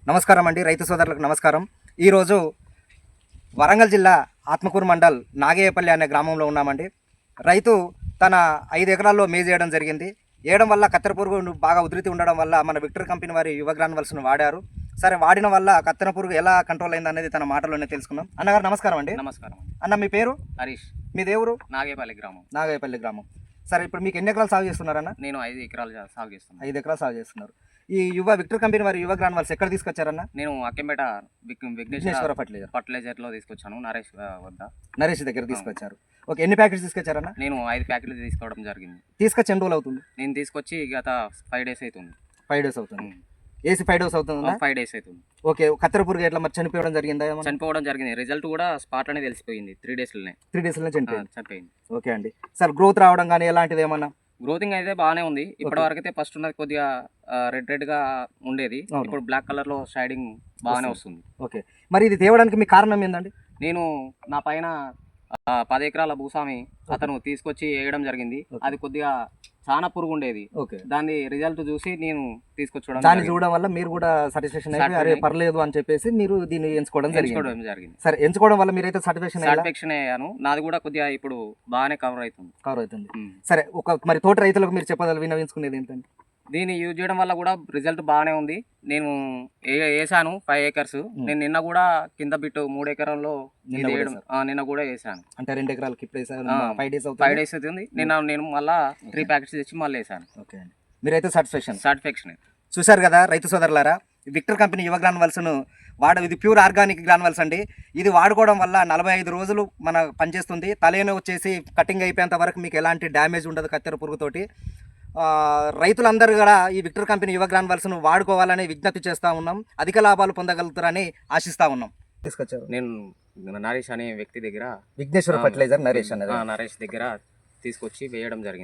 నమస్కారం అండి, రైతు సోదరులకు నమస్కారం. ఈరోజు వరంగల్ జిల్లా ఆత్మకూరు మండల్ నాగేయపల్లి అనే గ్రామంలో ఉన్నామండి. రైతు తన 5 ఎకరాల్లో మేజ్ వేయడం జరిగింది. వేయడం వల్ల కత్తెర పురుగు బాగా ఉధృతి ఉండడం వల్ల మన విక్టర్ కంపెనీ వారి యువ గ్రాన్యువల్స్ను వాడారు. సరే, వాడిన వల్ల కత్తెర పురుగు ఎలా కంట్రోల్ అయింది అనేది తన మాటలోనే తెలుసుకుందాం. అన్నగారు నమస్కారం అండి. నమస్కారం అన్న, మీ పేరు? హరీష్, మీ దేవురు? నాగేపల్లి గ్రామం. నాగేపల్లి గ్రామం. సరే, ఇప్పుడు మీకు ఎన్ని ఎకరాలు సాగు చేస్తున్నారన్న? నేను 5 ఎకరాలు సాగు చేస్తున్నాను. 5 ఎకరాలు సాగు చేస్తున్నారు. ఈ విక్టర్ కంపెనీ వారి యువ గ్రాన్యువల్స్ ఎక్కడ తీసుకొచ్చారన్న? నేను అక్కెంపేట విఘ్నేశ్వర ఫర్టిలైజర్లో తీసుకొచ్చాను. నరేష్ వద్ద, నరేష్ దగ్గర తీసుకొచ్చారు. ఓకే, ఎన్ని ప్యాకెట్స్ తీసుకొచ్చారన్న? నేను 5 ప్యాకెట్లు తీసుకోవడం జరిగింది. తీసుకొచ్చి ఎన్ని రోజులు అవుతుంది? నేను తీసుకొచ్చి గత 5 days అవుతుంది. 5 days అవుతుంది. ఏసీ 5 days అవుతుందా? 5 days అవుతుంది. ఓకే, కత్తెర పురుగు ఎట్లా మరి చనిపోవడం జరిగిందా? చనిపోవడం జరిగింది. రిజల్ట్ కూడా స్పాట్లోనే తెలిసిపోయింది. 3 daysలోనే 3 days చనిపోయింది. చనిపోయింది. ఓకే అండి. సార్, గ్రోత్ రావడం కానీ ఎలాంటిది ఏమన్నా? గ్రోతింగ్ అయితే బాగానే ఉంది. ఇప్పటి వరకు అయితే ఫస్ట్ ఉన్నది కొద్దిగా రెడ్ గా ఉండేది. ఇప్పుడు బ్లాక్ కలర్ లో షైడింగ్ బాగానే వస్తుంది. ఓకే, మరి ఇది తేవడానికి మీ కారణం ఏందండి? నేను నా పైన 10 ఎకరాల భూస్వామి అతను తీసుకొచ్చి వేయడం జరిగింది. అది కొద్దిగా చాలా పురుగు ఉండేది. ఓకే, దాని రిజల్ట్ చూసి నేను తీసుకొచ్చడం దాన్ని చూడడం వల్ల మీరు కూడా సాటిస్ఫాక్షన్ అయితే అరే పర్లేదు అని చెప్పేసి మీరు దీన్ని ఎంచుకోవడం జరిగింది. సరే, ఎంచుకోవడం వల్ల మీరైతే సాటిస్ఫాక్షన్ అయ్యాను. నాది కూడా కొద్దిగా ఇప్పుడు బాగానే కవర్ అవుతుంది. సరే, మరి తోటి రైతులకు మీరు విన్నవించుకునేది ఏంటంటే, దీన్ని యూజ్ చేయడం వల్ల కూడా రిజల్ట్ బాగానే ఉంది. నేను వేసాను 5 acres. నేను నిన్న కూడా కింద బిట్టు 3 ఎకరాల్లో నిన్న కూడా వేసాను. అంటే 2 ఎకరాలకి ఇప్పుడు 5 days అవుతుంది. నేను మళ్ళీ 3 ప్యాకెట్స్ తెచ్చి మళ్ళీ వేసాను. ఓకే అండి, మీరైతే సాటిస్ఫాక్షన్. చూసారు కదా రైతు సోదరులారా, విక్టర్ కంపెనీ యువ గ్రాన్యువల్స్ను ఇది ప్యూర్ ఆర్గానిక్ గ్రాన్యువల్స్ అండి. ఇది వాడుకోవడం వల్ల 45 రోజులు మన పనిచేస్తుంది. తలేను వచ్చేసి కటింగ్ అయిపోయేంత వరకు మీకు ఎలాంటి డ్యామేజ్ ఉండదు కత్తెర పురుగుతోటి. రైతులందరూ కూడా ఈ విక్టర్ కంపెనీ యువ గ్రాన్యువల్స్ను వాడుకోవాలని విజ్ఞప్తి చేస్తూ ఉన్నాం. అధిక లాభాలు పొందగలుగుతారని ఆశిస్తూ ఉన్నాం. తీసుకొచ్చారు నేను నరేష్ అనే వ్యక్తి దగ్గర, విఘ్నేశ్వర ఫర్టిలైజర్ నరేష్ దగ్గర తీసుకొచ్చి వేయడం జరిగింది.